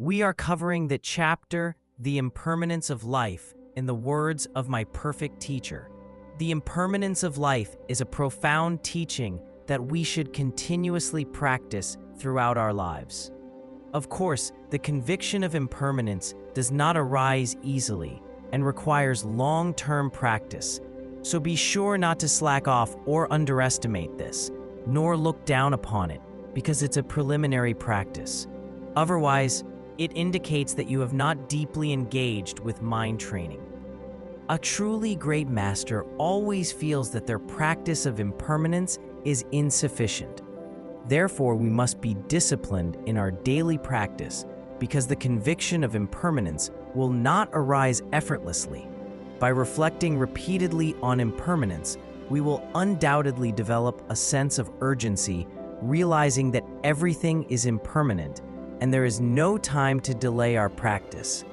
We are covering the chapter, The Impermanence of Life, in the words of my perfect teacher. The impermanence of life is a profound teaching that we should continuously practice throughout our lives. Of course, the conviction of impermanence does not arise easily and requires long-term practice, so be sure not to slack off or underestimate this, nor look down upon it, because it's a preliminary practice. Otherwise, it indicates that you have not deeply engaged with mind training. A truly great master always feels that their practice of impermanence is insufficient. Therefore, we must be disciplined in our daily practice because the conviction of impermanence will not arise effortlessly. By reflecting repeatedly on impermanence, we will undoubtedly develop a sense of urgency, realizing that everything is impermanent and there is no time to delay our practice.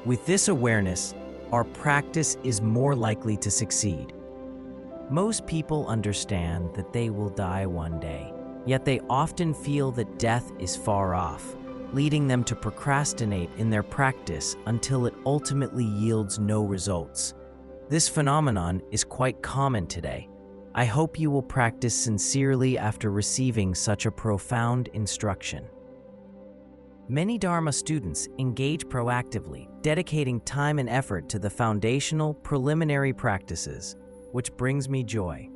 With this awareness, our practice is more likely to succeed. Most people understand that they will die one day, yet they often feel that death is far off, leading them to procrastinate in their practice until it ultimately yields no results. This phenomenon is quite common today. I hope you will practice sincerely after receiving such a profound instruction. Many Dharma students engage proactively, dedicating time and effort to the foundational, preliminary practices, which brings me joy.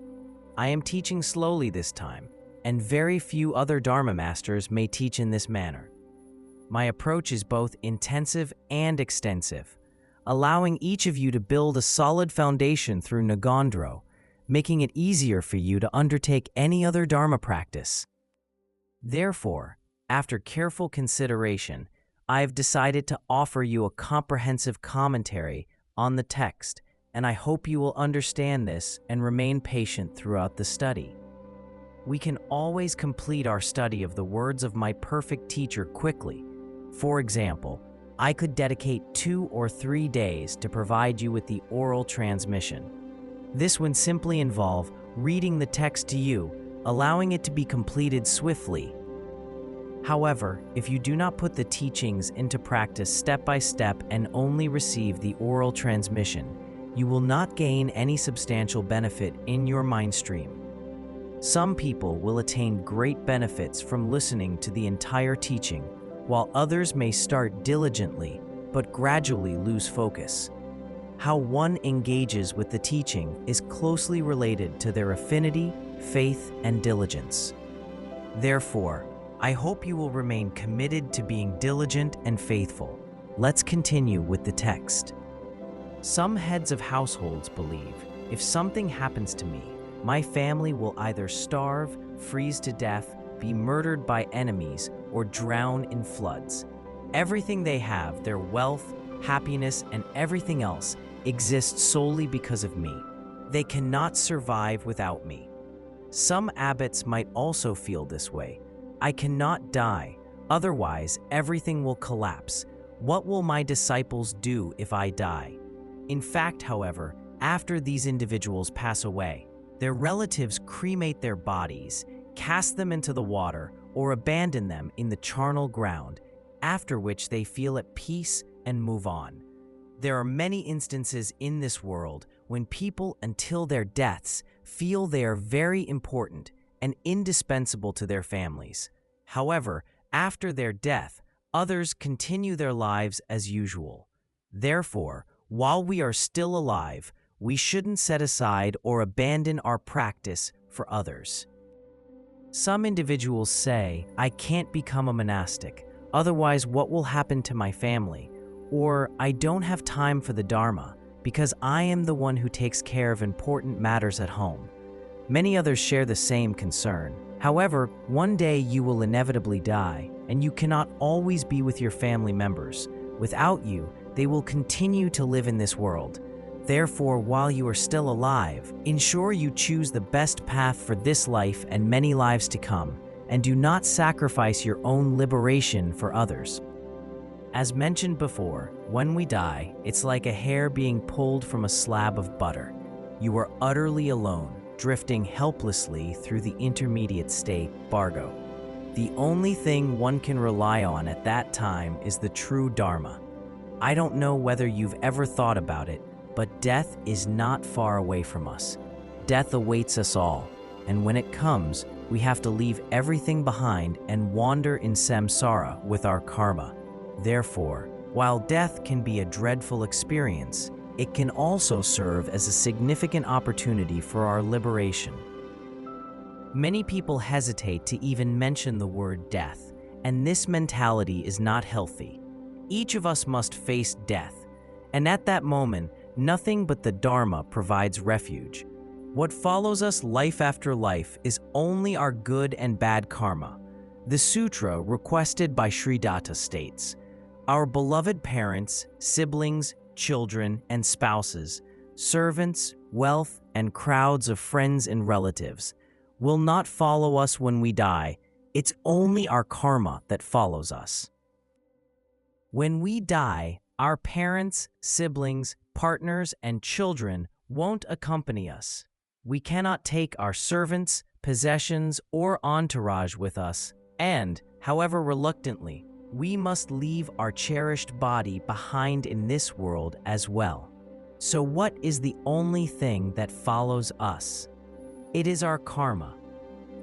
I am teaching slowly this time, and very few other Dharma masters may teach in this manner. My approach is both intensive and extensive, allowing each of you to build a solid foundation through ngondro, making it easier for you to undertake any other Dharma practice. Therefore, after careful consideration, I have decided to offer you a comprehensive commentary on the text, and I hope you will understand this and remain patient throughout the study. We can always complete our study of the words of my perfect teacher quickly. For example, I could dedicate 2 or 3 days to provide you with the oral transmission. This would simply involve reading the text to you, allowing it to be completed swiftly. However, if you do not put the teachings into practice step by step and only receive the oral transmission, you will not gain any substantial benefit in your mind stream. Some people will attain great benefits from listening to the entire teaching, while others may start diligently but gradually lose focus. How one engages with the teaching is closely related to their affinity, faith, and diligence. Therefore, I hope you will remain committed to being diligent and faithful. Let's continue with the text. Some heads of households believe, if something happens to me, my family will either starve, freeze to death, be murdered by enemies, or drown in floods. Everything they have, their wealth, happiness, and everything else, exists solely because of me. They cannot survive without me. Some abbots might also feel this way. I cannot die, otherwise everything will collapse. What will my disciples do if I die? In fact, however, after these individuals pass away, their relatives cremate their bodies, cast them into the water, or abandon them in the charnel ground, after which they feel at peace and move on. There are many instances in this world when people, until their deaths, feel they are very important and indispensable to their families. However, after their death, others continue their lives as usual. Therefore, while we are still alive, we shouldn't set aside or abandon our practice for others. Some individuals say, I can't become a monastic, otherwise what will happen to my family? Or, I don't have time for the Dharma, because I am the one who takes care of important matters at home. Many others share the same concern. However, one day you will inevitably die, and you cannot always be with your family members. Without you, they will continue to live in this world. Therefore, while you are still alive, ensure you choose the best path for this life and many lives to come, and do not sacrifice your own liberation for others. As mentioned before, when we die, it's like a hair being pulled from a slab of butter. You are utterly alone, drifting helplessly through the intermediate state, Bargo. The only thing one can rely on at that time is the true Dharma. I don't know whether you've ever thought about it, but death is not far away from us. Death awaits us all, and when it comes, we have to leave everything behind and wander in samsara with our karma. Therefore, while death can be a dreadful experience, it can also serve as a significant opportunity for our liberation. Many people hesitate to even mention the word death, and this mentality is not healthy. Each of us must face death, and at that moment, nothing but the Dharma provides refuge. What follows us life after life is only our good and bad karma. The sutra requested by Sri Datta states, "Our beloved parents, siblings, children, and spouses, servants, wealth, and crowds of friends and relatives will not follow us when we die. It's only our karma that follows us." When we die, our parents, siblings, partners, and children won't accompany us. We cannot take our servants, possessions, or entourage with us, and, however reluctantly, we must leave our cherished body behind in this world as well. So what is the only thing that follows us? It is our karma.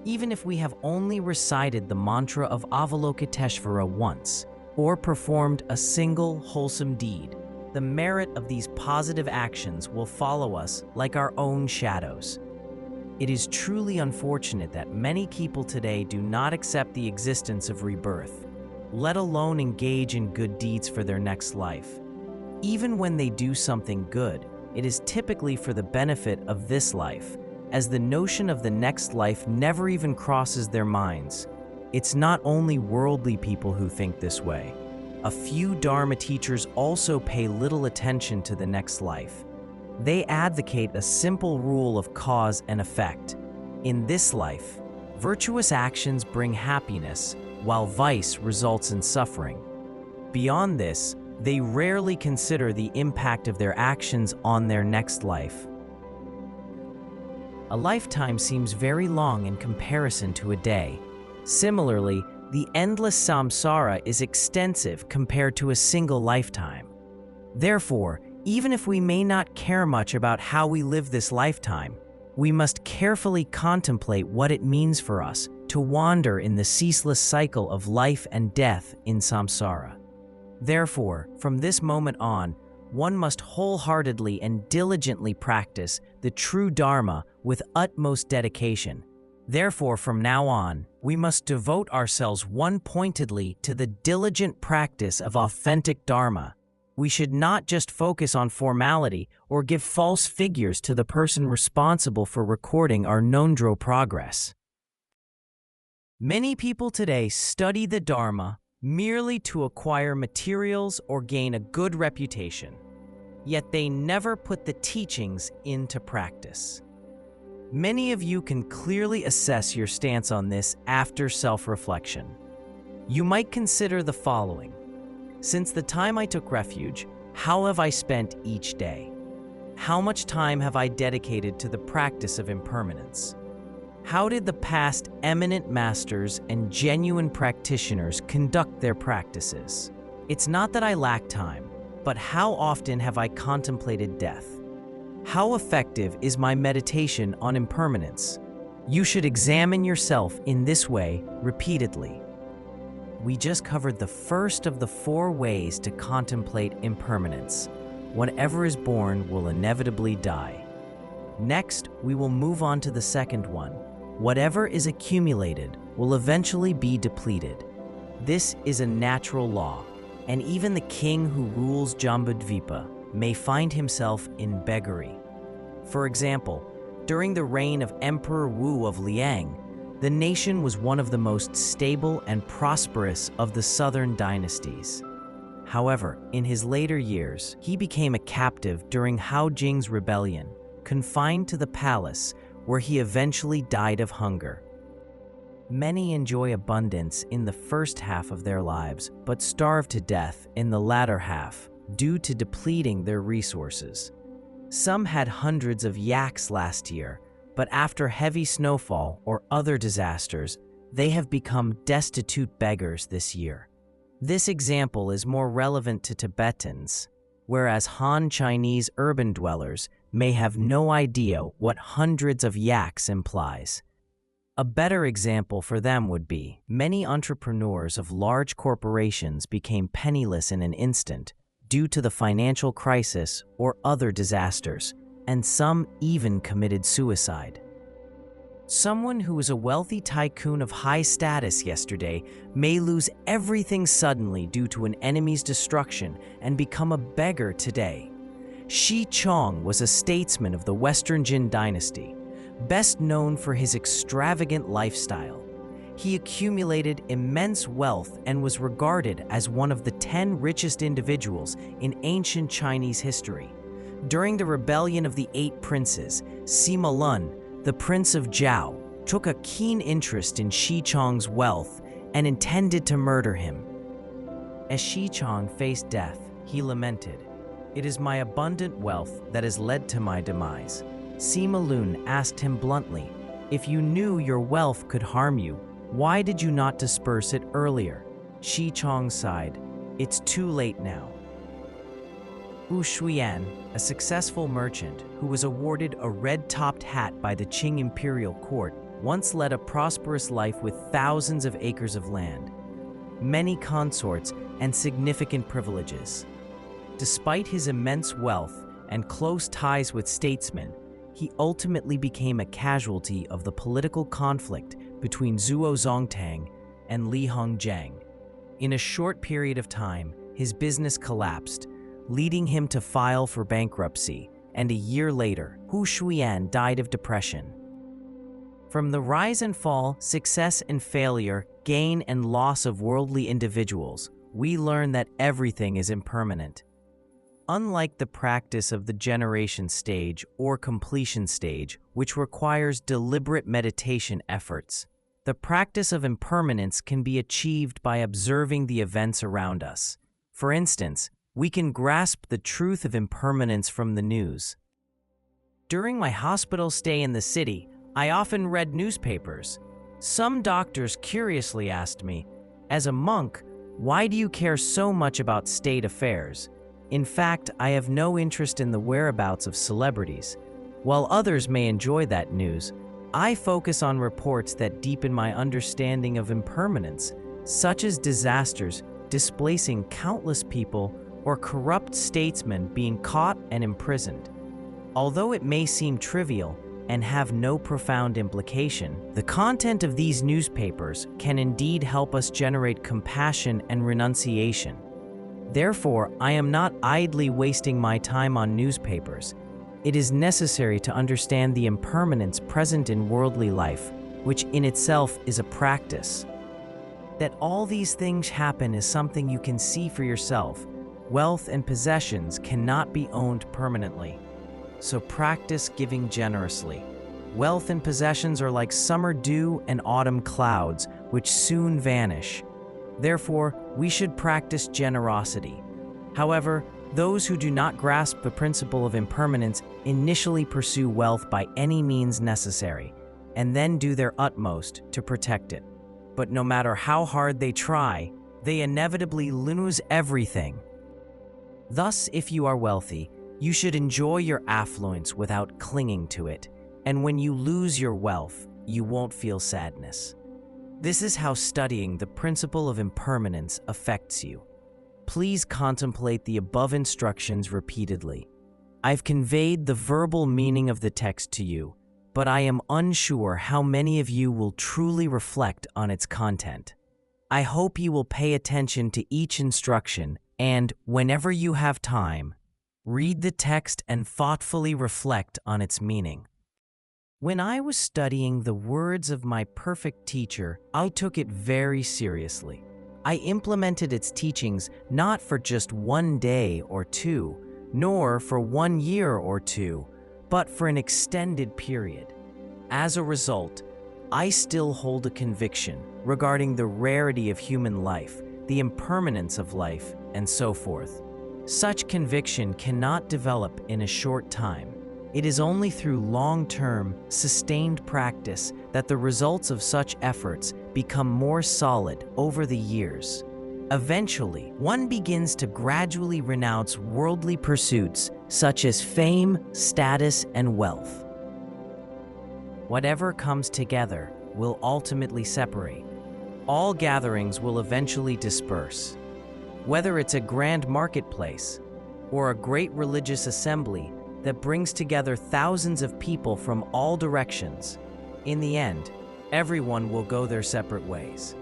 Even if we have only recited the mantra of Avalokiteshvara once, or performed a single wholesome deed, the merit of these positive actions will follow us like our own shadows. It is truly unfortunate that many people today do not accept the existence of rebirth, let alone engage in good deeds for their next life. Even when they do something good, it is typically for the benefit of this life, as the notion of the next life never even crosses their minds. It's not only worldly people who think this way. A few Dharma teachers also pay little attention to the next life. They advocate a simple rule of cause and effect. In this life, virtuous actions bring happiness, while vice results in suffering. Beyond this, they rarely consider the impact of their actions on their next life. A lifetime seems very long in comparison to a day. Similarly, the endless samsara is extensive compared to a single lifetime. Therefore, even if we may not care much about how we live this lifetime, we must carefully contemplate what it means for us to wander in the ceaseless cycle of life and death in samsara. Therefore, from this moment on, one must wholeheartedly and diligently practice the true Dharma with utmost dedication. Therefore, from now on, we must devote ourselves one-pointedly to the diligent practice of authentic Dharma. We should not just focus on formality or give false figures to the person responsible for recording our ngondro progress. Many people today study the Dharma merely to acquire materials or gain a good reputation, yet they never put the teachings into practice. Many of you can clearly assess your stance on this after self-reflection. You might consider the following. Since the time I took refuge, how have I spent each day? How much time have I dedicated to the practice of impermanence? How did the past eminent masters and genuine practitioners conduct their practices? It's not that I lack time, but how often have I contemplated death? How effective is my meditation on impermanence? You should examine yourself in this way repeatedly. We just covered the first of the 4 ways to contemplate impermanence. Whatever is born will inevitably die. Next, we will move on to the second one. Whatever is accumulated will eventually be depleted. This is a natural law, and even the king who rules Jambudvipa may find himself in beggary. For example, during the reign of Emperor Wu of Liang, the nation was one of the most stable and prosperous of the southern dynasties. However, in his later years, he became a captive during Hao Jing's rebellion, confined to the palace, where he eventually died of hunger. Many enjoy abundance in the first half of their lives, but starve to death in the latter half due to depleting their resources. Some had hundreds of yaks last year, but after heavy snowfall or other disasters, they have become destitute beggars this year. This example is more relevant to Tibetans, whereas Han Chinese urban dwellers may have no idea what hundreds of yaks implies. A better example for them would be, many entrepreneurs of large corporations became penniless in an instant due to the financial crisis or other disasters, and some even committed suicide. Someone who was a wealthy tycoon of high status yesterday may lose everything suddenly due to an enemy's destruction and become a beggar today. Shi Chong was a statesman of the Western Jin dynasty, best known for his extravagant lifestyle. He accumulated immense wealth and was regarded as one of the 10 richest individuals in ancient Chinese history. During the rebellion of the 8 princes, Sima Lun, the Prince of Zhao, took a keen interest in Shi Chong's wealth and intended to murder him. As Shi Chong faced death, he lamented, "It is my abundant wealth that has led to my demise." Sima Lun asked him bluntly, "If you knew your wealth could harm you, why did you not disperse it earlier?" Shi Chong sighed, "It's too late now." Wu Shuyan, a successful merchant who was awarded a red-topped hat by the Qing imperial court, once led a prosperous life with thousands of acres of land, many consorts, and significant privileges. Despite his immense wealth and close ties with statesmen, he ultimately became a casualty of the political conflict between Zhuo Zongtang and Li Hongjiang. In a short period of time, his business collapsed, leading him to file for bankruptcy, and a year later, Hu Shuyan died of depression. From the rise and fall, success and failure, gain and loss of worldly individuals, we learn that everything is impermanent. Unlike the practice of the generation stage or completion stage, which requires deliberate meditation efforts, the practice of impermanence can be achieved by observing the events around us. For instance, we can grasp the truth of impermanence from the news. During my hospital stay in the city, I often read newspapers. Some doctors curiously asked me, "As a monk, why do you care so much about state affairs?" In fact, I have no interest in the whereabouts of celebrities. While others may enjoy that news, I focus on reports that deepen my understanding of impermanence, such as disasters displacing countless people or corrupt statesmen being caught and imprisoned. Although it may seem trivial and have no profound implication, the content of these newspapers can indeed help us generate compassion and renunciation. Therefore, I am not idly wasting my time on newspapers. It is necessary to understand the impermanence present in worldly life, which in itself is a practice. That all these things happen is something you can see for yourself. Wealth and possessions cannot be owned permanently. So practice giving generously. Wealth and possessions are like summer dew and autumn clouds, which soon vanish. Therefore, we should practice generosity. However, those who do not grasp the principle of impermanence initially pursue wealth by any means necessary, and then do their utmost to protect it. But no matter how hard they try, they inevitably lose everything. Thus, if you are wealthy, you should enjoy your affluence without clinging to it, and when you lose your wealth, you won't feel sadness. This is how studying the principle of impermanence affects you. Please contemplate the above instructions repeatedly. I've conveyed the verbal meaning of the text to you, but I am unsure how many of you will truly reflect on its content. I hope you will pay attention to each instruction and, whenever you have time, read the text and thoughtfully reflect on its meaning. When I was studying the words of my perfect teacher, I took it very seriously. I implemented its teachings not for just one day or two, nor for 1 year or two, but for an extended period. As a result, I still hold a conviction regarding the rarity of human life, the impermanence of life, and so forth. Such conviction cannot develop in a short time. It is only through long-term, sustained practice that the results of such efforts become more solid over the years. Eventually, one begins to gradually renounce worldly pursuits such as fame, status, and wealth. Whatever comes together will ultimately separate. All gatherings will eventually disperse. Whether it's a grand marketplace or a great religious assembly that brings together thousands of people from all directions, in the end, everyone will go their separate ways.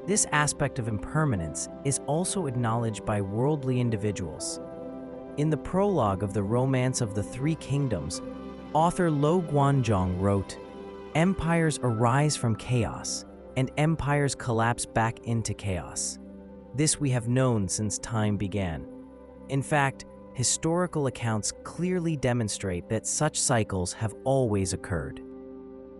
This aspect of impermanence is also acknowledged by worldly individuals. In the prologue of the Romance of the Three Kingdoms, author Lo Guanzhong wrote, "Empires arise from chaos, and empires collapse back into chaos. This we have known since time began." In fact, historical accounts clearly demonstrate that such cycles have always occurred.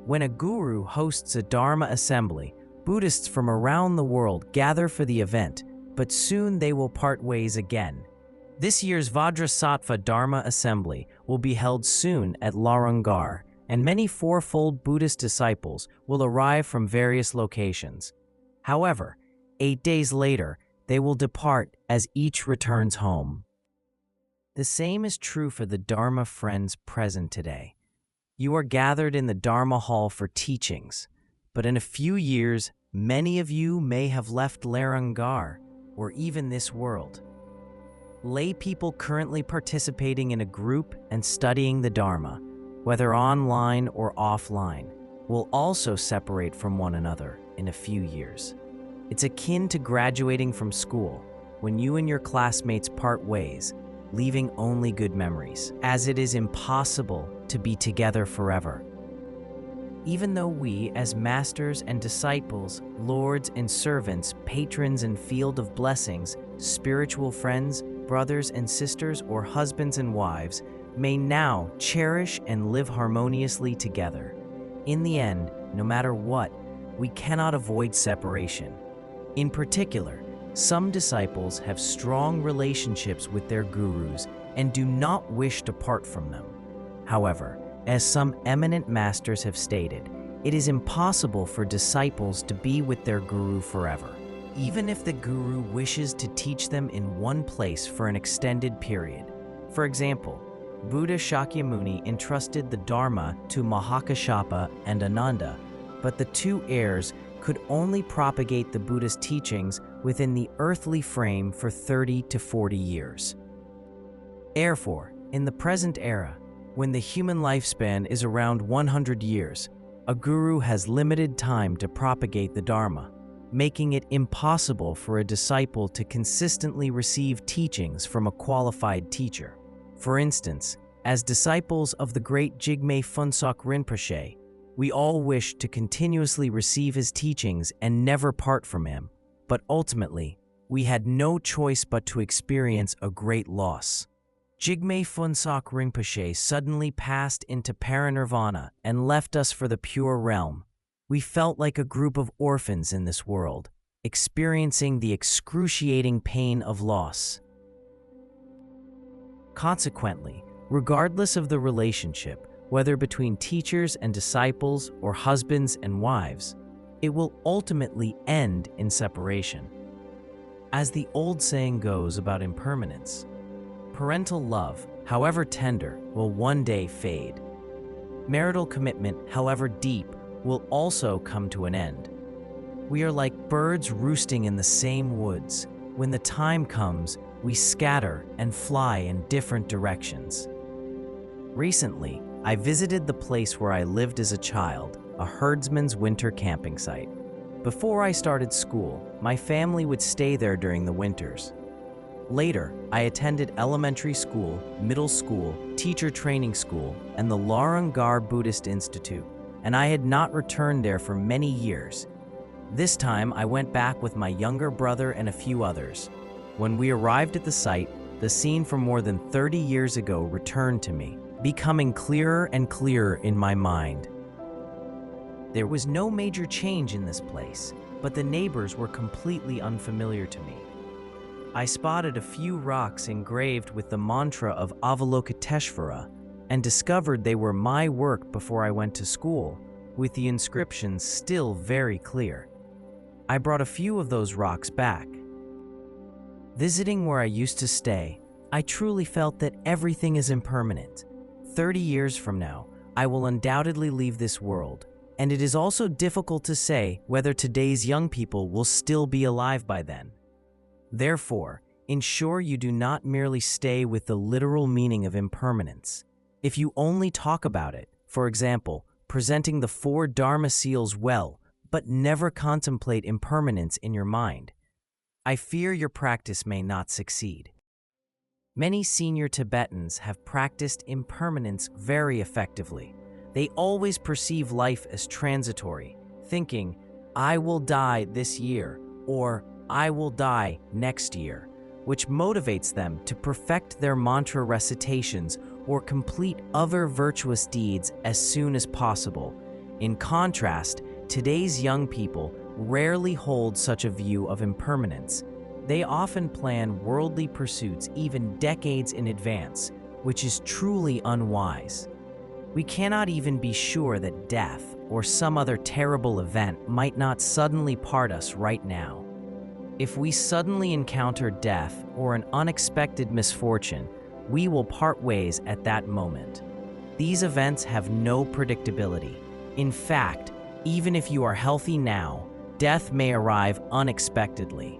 When a guru hosts a Dharma assembly, Buddhists from around the world gather for the event, but soon they will part ways again. This year's Vajrasattva Dharma assembly will be held soon at Larangar, and many fourfold Buddhist disciples will arrive from various locations. However, 8 days later, they will depart as each returns home. The same is true for the Dharma friends present today. You are gathered in the Dharma hall for teachings, but in a few years, many of you may have left Larangar or even this world. Lay people currently participating in a group and studying the Dharma, whether online or offline, will also separate from one another in a few years. It's akin to graduating from school, when you and your classmates part ways, leaving only good memories, as it is impossible to be together forever. Even though we, as masters and disciples, lords and servants, patrons and field of blessings, spiritual friends, brothers and sisters, or husbands and wives, may now cherish and live harmoniously together, in the end, no matter what, we cannot avoid separation. In particular, some disciples have strong relationships with their gurus and do not wish to part from them. However, as some eminent masters have stated, it is impossible for disciples to be with their guru forever, even if the guru wishes to teach them in one place for an extended period. For example, Buddha Shakyamuni entrusted the Dharma to Mahakashapa and Ananda, but the two heirs could only propagate the Buddha's teachings within the earthly frame for 30 to 40 years. Therefore, in the present era, when the human lifespan is around 100 years, a guru has limited time to propagate the Dharma, making it impossible for a disciple to consistently receive teachings from a qualified teacher. For instance, as disciples of the great Jigme Phuntsok Rinpoche, we all wish to continuously receive his teachings and never part from him, but ultimately, we had no choice but to experience a great loss. Jigme Phuntsok Rinpoche suddenly passed into parinirvana and left us for the pure realm. We felt like a group of orphans in this world, experiencing the excruciating pain of loss. Consequently, regardless of the relationship, whether between teachers and disciples or husbands and wives, it will ultimately end in separation. As the old saying goes about impermanence, parental love, however tender, will one day fade. Marital commitment, however deep, will also come to an end. We are like birds roosting in the same woods. When the time comes, we scatter and fly in different directions. Recently, I visited the place where I lived as a child, a herdsman's winter camping site. Before I started school, my family would stay there during the winters. Later, I attended elementary school, middle school, teacher training school, and the Larangar Buddhist Institute, and I had not returned there for many years. This time, I went back with my younger brother and a few others. When we arrived at the site, the scene from more than 30 years ago returned to me, becoming clearer and clearer in my mind. There was no major change in this place, but the neighbors were completely unfamiliar to me. I spotted a few rocks engraved with the mantra of Avalokiteshvara, and discovered they were my work before I went to school, with the inscriptions still very clear. I brought a few of those rocks back. Visiting where I used to stay, I truly felt that everything is impermanent. 30 years from now, I will undoubtedly leave this world, and it is also difficult to say whether today's young people will still be alive by then. Therefore, ensure you do not merely stay with the literal meaning of impermanence. If you only talk about it, for example, presenting the 4 Dharma seals well, but never contemplate impermanence in your mind, I fear your practice may not succeed. Many senior Tibetans have practiced impermanence very effectively. They always perceive life as transitory, thinking, "I will die this year," or "I will die next year," which motivates them to perfect their mantra recitations or complete other virtuous deeds as soon as possible. In contrast, today's young people rarely hold such a view of impermanence. They often plan worldly pursuits even decades in advance, which is truly unwise. We cannot even be sure that death or some other terrible event might not suddenly part us right now. If we suddenly encounter death or an unexpected misfortune, we will part ways at that moment. These events have no predictability. In fact, even if you are healthy now, death may arrive unexpectedly.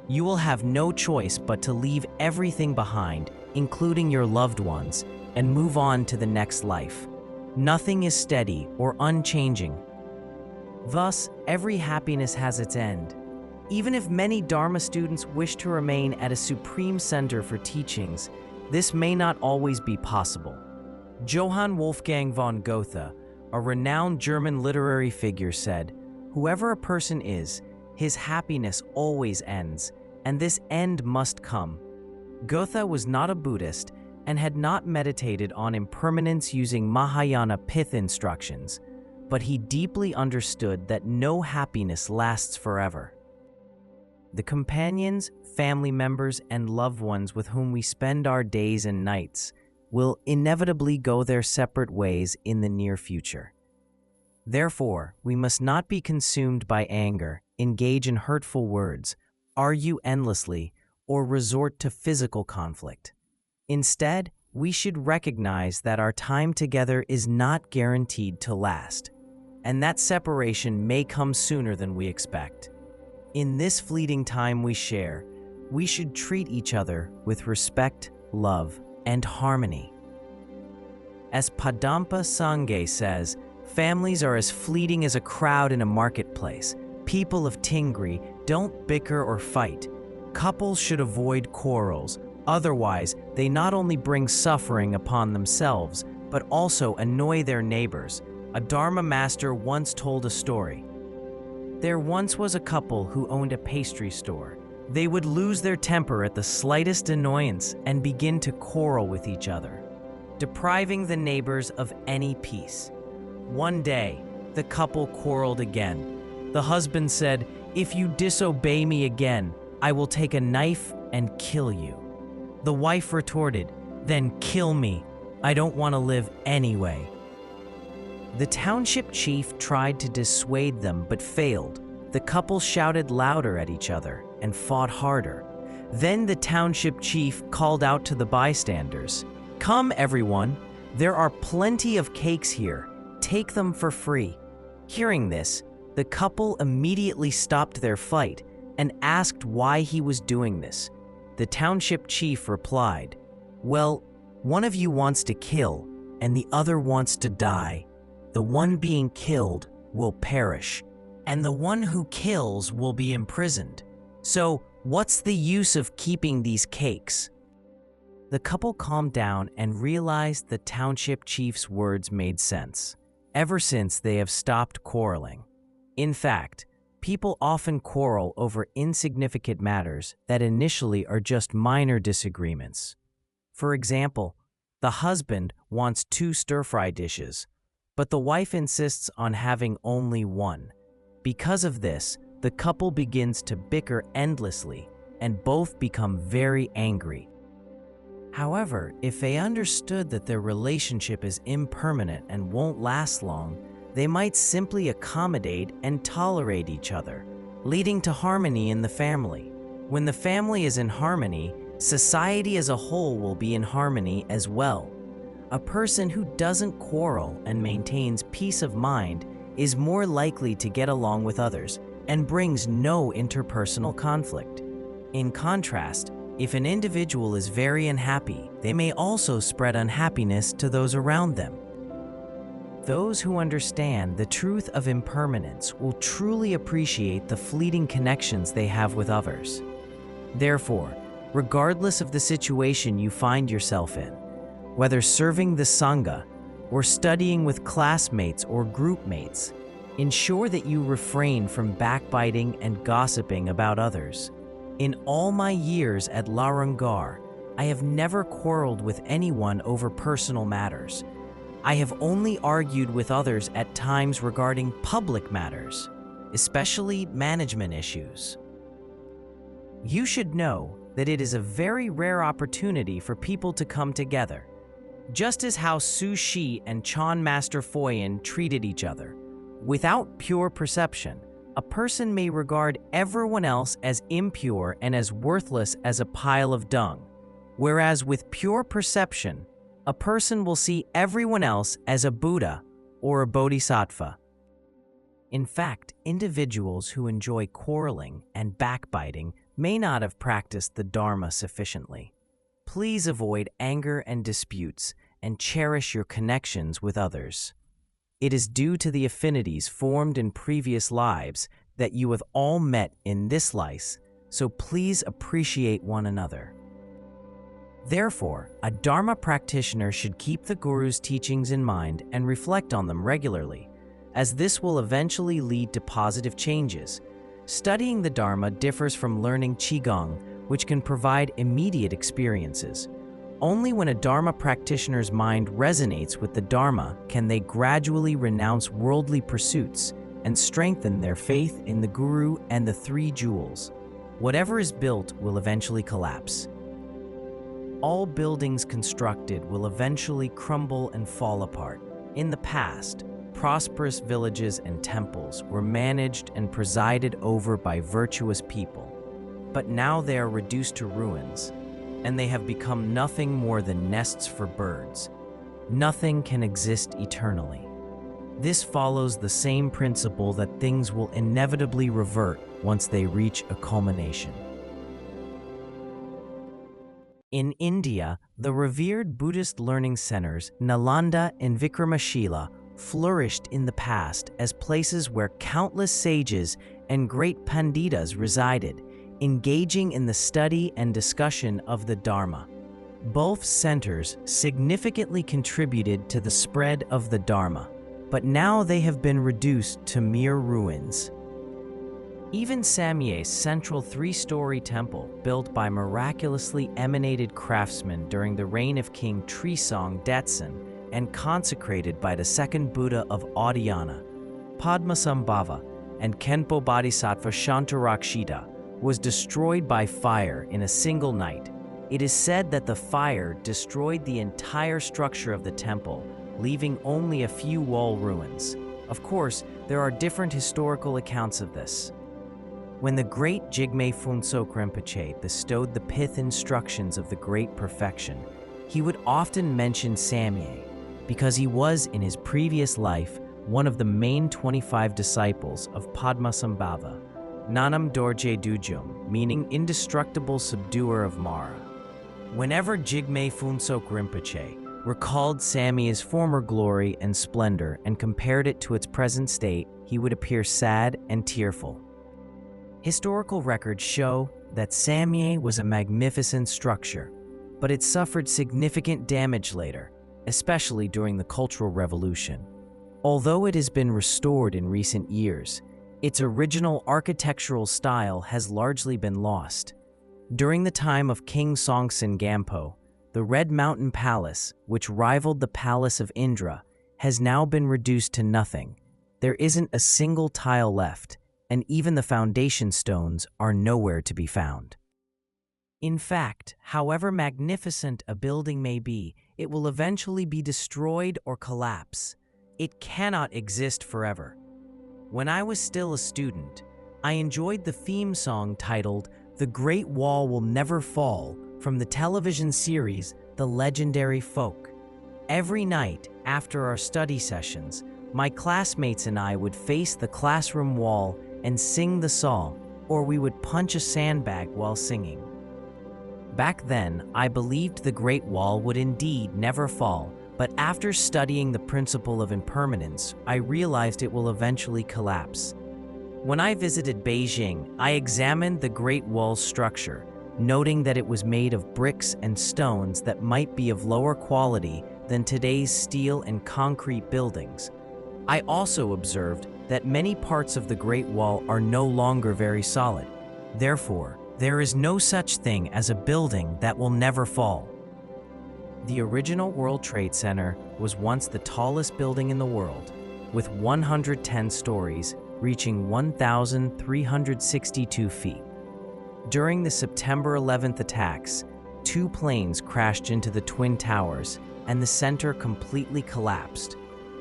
You will have no choice but to leave everything behind, including your loved ones, and move on to the next life. Nothing is steady or unchanging. Thus, every happiness has its end. Even if many Dharma students wish to remain at a supreme center for teachings, this may not always be possible. Johann Wolfgang von Goethe, a renowned German literary figure, said, "Whoever a person is, his happiness always ends, and this end must come." Goethe was not a Buddhist and had not meditated on impermanence using Mahayana pith instructions, but he deeply understood that no happiness lasts forever. The companions, family members, and loved ones with whom we spend our days and nights will inevitably go their separate ways in the near future. Therefore, we must not be consumed by anger, engage in hurtful words, argue endlessly, or resort to physical conflict. Instead, we should recognize that our time together is not guaranteed to last, and that separation may come sooner than we expect. In this fleeting time we share, we should treat each other with respect, love, and harmony. As Padampa Sangye says, families are as fleeting as a crowd in a marketplace. People of Tingri don't bicker or fight. Couples should avoid quarrels, otherwise they not only bring suffering upon themselves, but also annoy their neighbors. A Dharma master once told a story. There once was a couple who owned a pastry store. They would lose their temper at the slightest annoyance and begin to quarrel with each other, depriving the neighbors of any peace. One day, the couple quarreled again. The husband said, "If you disobey me again, I will take a knife and kill you." The wife retorted, "Then kill me. I don't want to live anyway." The township chief tried to dissuade them but failed. The couple shouted louder at each other and fought harder. Then the township chief called out to the bystanders, "Come, everyone. There are plenty of cakes here. Take them for free." Hearing this, the couple immediately stopped their fight and asked why he was doing this. The township chief replied, "Well, one of you wants to kill and the other wants to die. The one being killed will perish, and the one who kills will be imprisoned. So, what's the use of keeping these cakes?" The couple calmed down and realized the township chief's words made sense. Ever since, they have stopped quarreling. In fact, people often quarrel over insignificant matters that initially are just minor disagreements. For example, the husband wants 2 stir-fry dishes, but the wife insists on having only one. Because of this, the couple begins to bicker endlessly, and both become very angry. However, if they understood that their relationship is impermanent and won't last long, they might simply accommodate and tolerate each other, leading to harmony in the family. When the family is in harmony, society as a whole will be in harmony as well. A person who doesn't quarrel and maintains peace of mind is more likely to get along with others and brings no interpersonal conflict. In contrast, if an individual is very unhappy, they may also spread unhappiness to those around them. Those who understand the truth of impermanence will truly appreciate the fleeting connections they have with others. Therefore, regardless of the situation you find yourself in, whether serving the Sangha or studying with classmates or group mates, ensure that you refrain from backbiting and gossiping about others. In all my years at Larangar, I have never quarreled with anyone over personal matters. I have only argued with others at times regarding public matters, especially management issues. You should know that it is a very rare opportunity for people to come together, just as how Su Shi and Chan Master Foyin treated each other. Without pure perception, a person may regard everyone else as impure and as worthless as a pile of dung, whereas with pure perception, a person will see everyone else as a Buddha or a Bodhisattva. In fact, individuals who enjoy quarreling and backbiting may not have practiced the Dharma sufficiently. Please avoid anger and disputes and cherish your connections with others. It is due to the affinities formed in previous lives that you have all met in this life, so please appreciate one another. Therefore, a Dharma practitioner should keep the Guru's teachings in mind and reflect on them regularly, as this will eventually lead to positive changes. Studying the Dharma differs from learning Qigong, which can provide immediate experiences. Only when a Dharma practitioner's mind resonates with the Dharma can they gradually renounce worldly pursuits and strengthen their faith in the Guru and the three jewels. Whatever is built will eventually collapse. All buildings constructed will eventually crumble and fall apart. In the past, prosperous villages and temples were managed and presided over by virtuous people. But now they are reduced to ruins, and they have become nothing more than nests for birds. Nothing can exist eternally. This follows the same principle that things will inevitably revert once they reach a culmination. In India, the revered Buddhist learning centers Nalanda and Vikramashila flourished in the past as places where countless sages and great panditas resided, engaging in the study and discussion of the Dharma. Both centers significantly contributed to the spread of the Dharma, but now they have been reduced to mere ruins. Even Samye's central three-story temple, built by miraculously emanated craftsmen during the reign of King Trisong Detsen and consecrated by the second Buddha of Audhyana, Padmasambhava, and Khenpo Bodhisattva Shantarakshita, was destroyed by fire in a single night. It is said that the fire destroyed the entire structure of the temple, leaving only a few wall ruins. Of course, there are different historical accounts of this. When the great Jigme Phuntsok Rinpoche bestowed the pith instructions of the Great Perfection, he would often mention Samye because he was, in his previous life, one of the main 25 disciples of Padmasambhava, Nanam Dorje Dujum, meaning indestructible subduer of Mara. Whenever Jigme Phuntsok Rinpoche recalled Samye's former glory and splendor and compared it to its present state, he would appear sad and tearful. Historical records show that Samye was a magnificent structure, but it suffered significant damage later, especially during the Cultural Revolution. Although it has been restored in recent years, its original architectural style has largely been lost. During the time of King Songtsen Gampo, the Red Mountain Palace, which rivaled the Palace of Indra, has now been reduced to nothing. There isn't a single tile left, and even the foundation stones are nowhere to be found. In fact, however magnificent a building may be, it will eventually be destroyed or collapse. It cannot exist forever. When I was still a student, I enjoyed the theme song titled "The Great Wall Will Never Fall" from the television series The Legendary Folk. Every night after our study sessions, my classmates and I would face the classroom wall and sing the song, or we would punch a sandbag while singing. Back then, I believed the Great Wall would indeed never fall, but after studying the principle of impermanence, I realized it will eventually collapse. When I visited Beijing, I examined the Great Wall's structure, noting that it was made of bricks and stones that might be of lower quality than today's steel and concrete buildings. I also observed that many parts of the Great Wall are no longer very solid. Therefore, there is no such thing as a building that will never fall. The original World Trade Center was once the tallest building in the world, with 110 stories, reaching 1,362 feet. During the September 11th attacks, 2 planes crashed into the Twin Towers, and the center completely collapsed.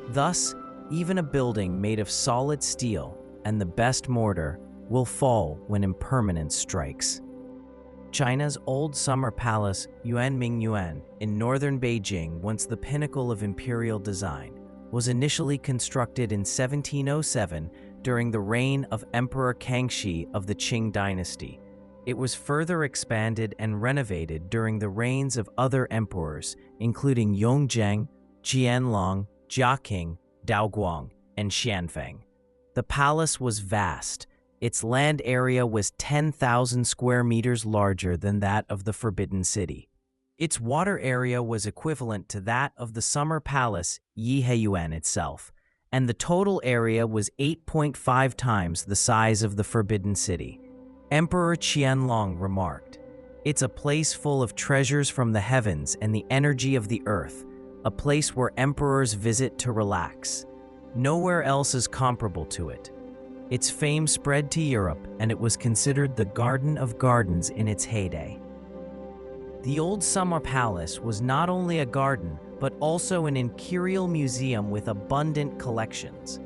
Thus, even a building made of solid steel and the best mortar will fall when impermanence strikes. China's old summer palace, Yuanmingyuan, in northern Beijing, once the pinnacle of imperial design, was initially constructed in 1707 during the reign of Emperor Kangxi of the Qing dynasty. It was further expanded and renovated during the reigns of other emperors, including Yongzheng, Qianlong, Jiaqing, Daoguang, and Xianfeng. The palace was vast. Its land area was 10,000 square meters larger than that of the Forbidden City. Its water area was equivalent to that of the summer palace Yiheyuan itself, and the total area was 8.5 times the size of the Forbidden City. Emperor Qianlong remarked, "It's a place full of treasures from the heavens and the energy of the earth, a place where emperors visit to relax. Nowhere else is comparable to it." Its fame spread to Europe, and it was considered the Garden of Gardens in its heyday. The old summer palace was not only a garden, but also an imperial museum with abundant collections.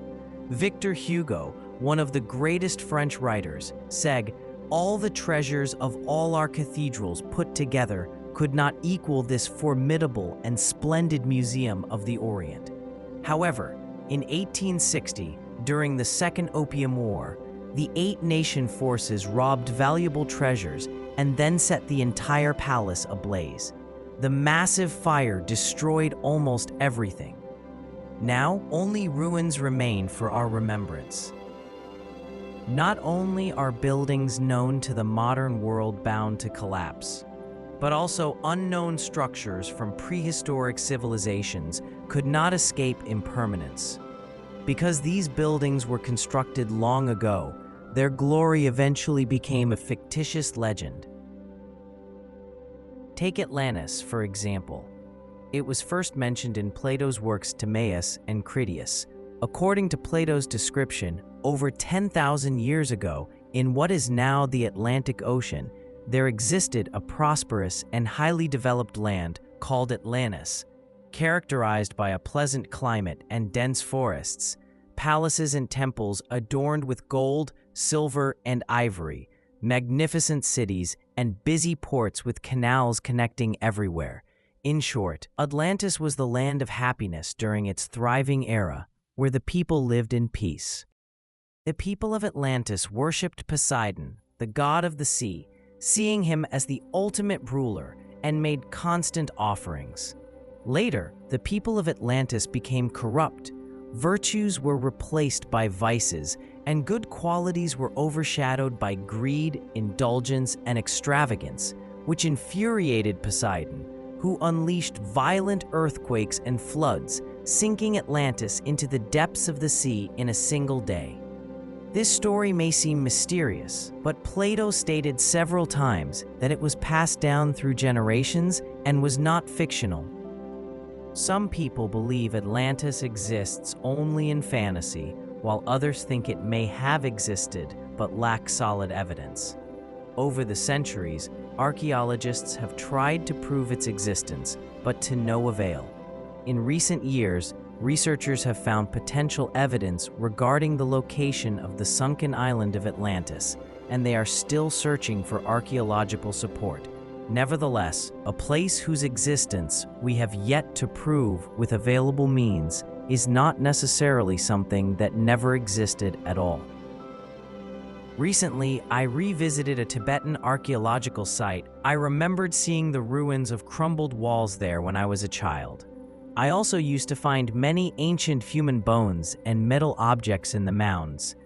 Victor Hugo, one of the greatest French writers, said, "All the treasures of all our cathedrals put together could not equal this formidable and splendid museum of the Orient." However, in 1860, during the Second Opium War, the eight-nation forces robbed valuable treasures and then set the entire palace ablaze. The massive fire destroyed almost everything. Now, only ruins remain for our remembrance. Not only are buildings known to the modern world bound to collapse, but also unknown structures from prehistoric civilizations could not escape impermanence. Because these buildings were constructed long ago, their glory eventually became a fictitious legend. Take Atlantis, for example. It was first mentioned in Plato's works Timaeus and Critias. According to Plato's description, over 10,000 years ago, in what is now the Atlantic Ocean, there existed a prosperous and highly developed land called Atlantis, characterized by a pleasant climate and dense forests, palaces and temples adorned with gold, silver, and ivory, magnificent cities, and busy ports with canals connecting everywhere. In short, Atlantis was the land of happiness during its thriving era, where the people lived in peace. The people of Atlantis worshipped Poseidon, the god of the sea, seeing him as the ultimate ruler, and made constant offerings. Later, the people of Atlantis became corrupt. Virtues were replaced by vices, and good qualities were overshadowed by greed, indulgence, and extravagance, which infuriated Poseidon, who unleashed violent earthquakes and floods, sinking Atlantis into the depths of the sea in a single day. This story may seem mysterious, but Plato stated several times that it was passed down through generations and was not fictional. Some people believe Atlantis exists only in fantasy, while others think it may have existed but lack solid evidence. Over the centuries, archaeologists have tried to prove its existence, but to no avail. In recent years, researchers have found potential evidence regarding the location of the sunken island of Atlantis, and they are still searching for archaeological support. Nevertheless, a place whose existence we have yet to prove with available means is not necessarily something that never existed at all. Recently, I revisited a Tibetan archaeological site. I remembered seeing the ruins of crumbled walls there when I was a child. I also used to find many ancient human bones and metal objects in the mounds.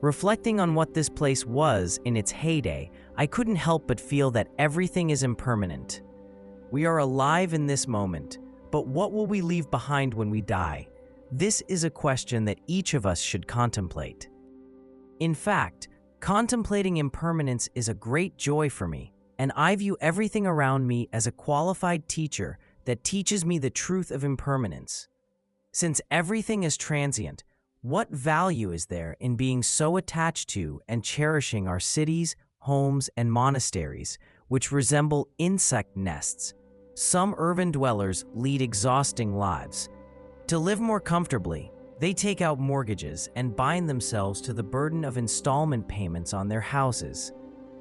Reflecting on what this place was in its heyday, I couldn't help but feel that everything is impermanent. We are alive in this moment, but what will we leave behind when we die? This is a question that each of us should contemplate. In fact, contemplating impermanence is a great joy for me, and I view everything around me as a qualified teacher that teaches me the truth of impermanence. Since everything is transient, what value is there in being so attached to and cherishing our cities, homes, and monasteries, which resemble insect nests? Some urban dwellers lead exhausting lives. To live more comfortably, they take out mortgages and bind themselves to the burden of installment payments on their houses.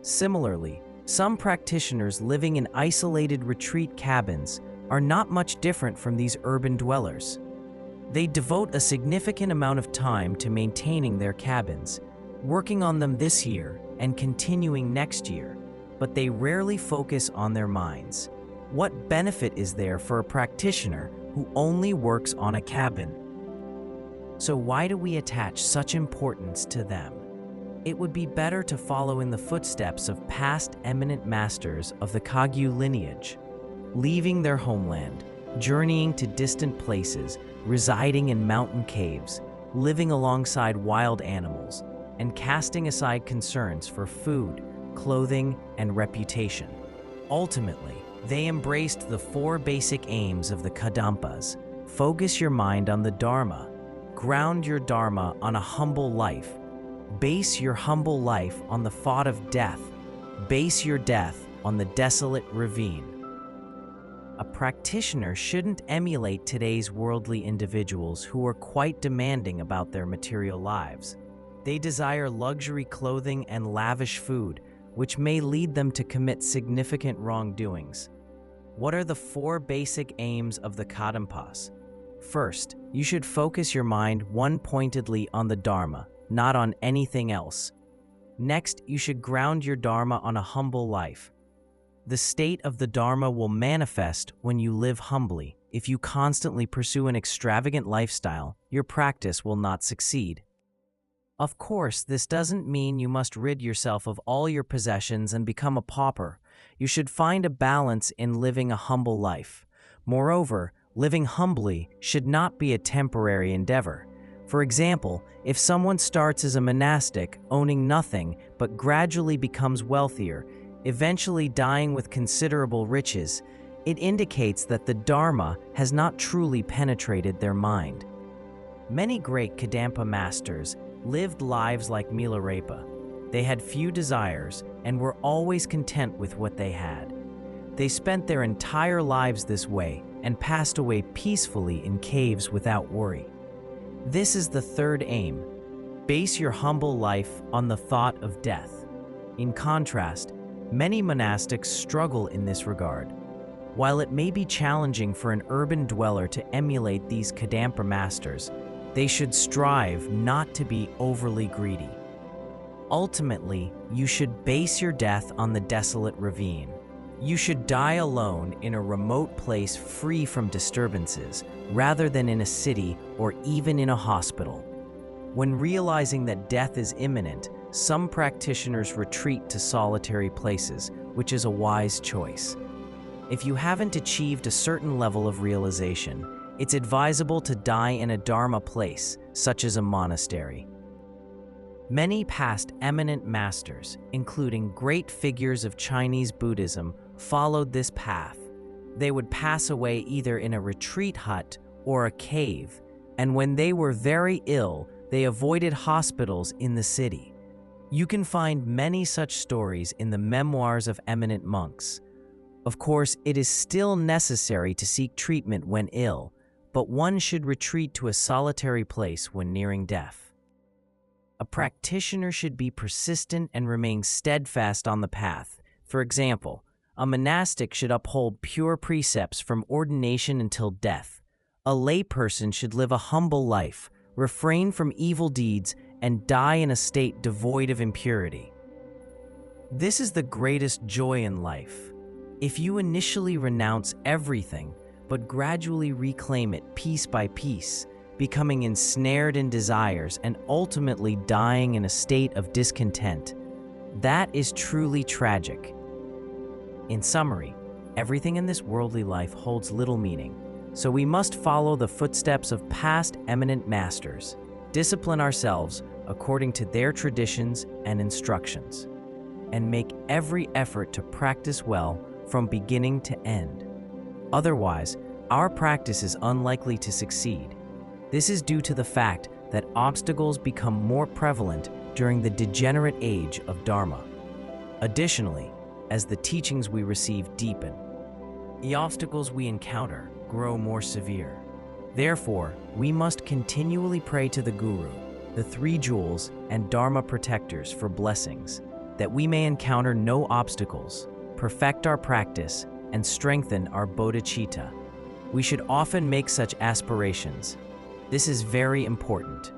Similarly, some practitioners living in isolated retreat cabins are not much different from these urban dwellers. They devote a significant amount of time to maintaining their cabins, working on them this year and continuing next year, but they rarely focus on their minds. What benefit is there for a practitioner who only works on a cabin? So why do we attach such importance to them? It would be better to follow in the footsteps of past eminent masters of the Kagyu lineage, leaving their homeland, journeying to distant places, residing in mountain caves, living alongside wild animals, and casting aside concerns for food, clothing, and reputation. Ultimately, they embraced the four basic aims of the Kadampas. Focus your mind on the Dharma, ground your Dharma on a humble life, base your humble life on the thought of death, base your death on the desolate ravine. A practitioner shouldn't emulate today's worldly individuals who are quite demanding about their material lives. They desire luxury clothing and lavish food, which may lead them to commit significant wrongdoings. What are the four basic aims of the Kadampas? First, you should focus your mind one-pointedly on the Dharma, not on anything else. Next, you should ground your Dharma on a humble life. The state of the Dharma will manifest when you live humbly. If you constantly pursue an extravagant lifestyle, your practice will not succeed. Of course, this doesn't mean you must rid yourself of all your possessions and become a pauper. You should find a balance in living a humble life. Moreover, living humbly should not be a temporary endeavor. For example, if someone starts as a monastic, owning nothing, but gradually becomes wealthier, eventually dying with considerable riches, it indicates that the Dharma has not truly penetrated their mind. Many great Kadampa masters lived lives like Milarepa. They had few desires and were always content with what they had. They spent their entire lives this way and passed away peacefully in caves without worry. This is the third aim. Base your humble life on the thought of death. In contrast, many monastics struggle in this regard. While it may be challenging for an urban dweller to emulate these Kadampa masters, they should strive not to be overly greedy. Ultimately, you should base your death on the desolate ravine. You should die alone in a remote place free from disturbances, rather than in a city or even in a hospital. When realizing that death is imminent, some practitioners retreat to solitary places, which is a wise choice. If you haven't achieved a certain level of realization, it's advisable to die in a Dharma place, such as a monastery. Many past eminent masters, including great figures of Chinese Buddhism, followed this path. They would pass away either in a retreat hut or a cave, and when they were very ill, they avoided hospitals in the city. You can find many such stories in the memoirs of eminent monks. Of course, it is still necessary to seek treatment when ill, but one should retreat to a solitary place when nearing death. A practitioner should be persistent and remain steadfast on the path. For example, a monastic should uphold pure precepts from ordination until death. A layperson should live a humble life, refrain from evil deeds, and die in a state devoid of impurity. This is the greatest joy in life. If you initially renounce everything, but gradually reclaim it piece by piece, becoming ensnared in desires and ultimately dying in a state of discontent, that is truly tragic. In summary, everything in this worldly life holds little meaning, so we must follow the footsteps of past eminent masters, discipline ourselves according to their traditions and instructions, and make every effort to practice well from beginning to end. Otherwise, our practice is unlikely to succeed. This is due to the fact that obstacles become more prevalent during the degenerate age of Dharma. Additionally, as the teachings we receive deepen, the obstacles we encounter grow more severe. Therefore, we must continually pray to the Guru, the three jewels, and Dharma protectors for blessings, that we may encounter no obstacles, perfect our practice, and strengthen our bodhicitta. We should often make such aspirations. This is very important.